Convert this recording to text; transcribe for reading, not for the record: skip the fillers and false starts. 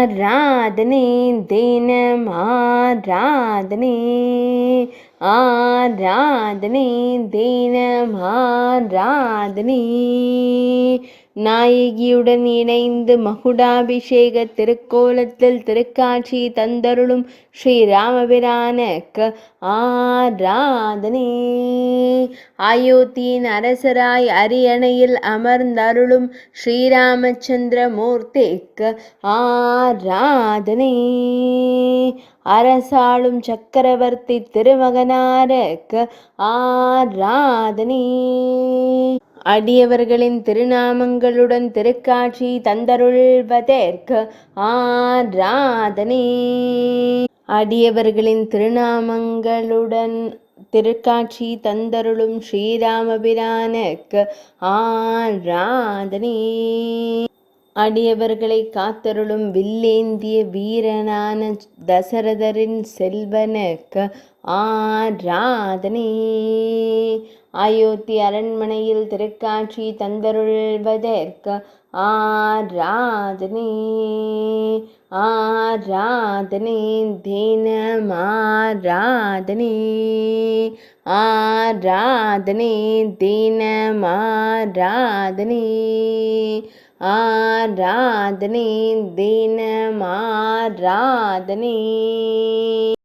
ஆராதனை தினம் ஆராதனை ஆராதனை தினம் ஆராதனை. நாயகியுடன் இணைந்து மகுடாபிஷேக திருக்கோலத்தில் திருக்காட்சி தந்தருளும் ஸ்ரீராமபிரானுக்கு ஆராதனை. அயோத்தியின் அரசராய் அரியணையில் அமர்ந்தருளும் ஸ்ரீராமச்சந்திர மூர்த்திக்கு ஆராதனை. அரசாளும் சக்கரவர்த்தி திருமகனாருக்கு ஆராதனை. அடியவர்களின் திருநாமங்களுடன் திருக்காட்சி தந்தருள்வதற்கு ஆராதனை. அடியவர்களின் திருநாமங்களுடன் திருக்காட்சி தந்தருளும் ஸ்ரீராமபிரானுக்கு ஆராதனை. அடியவர்களை காத்தருளும் வில்லேந்திய வீரனான தசரதரின் செல்வனுக்கு ஆராதனை. அயோத்தி அரண்மனையில் திருக்காட்சி தந்தருள்வதற்கு ஆராதனை. ஆராதனை தினம் ஆராதனை. ஆராதனை தினம் ஆராதனை. ஆராதனை தினம் ஆராதனை.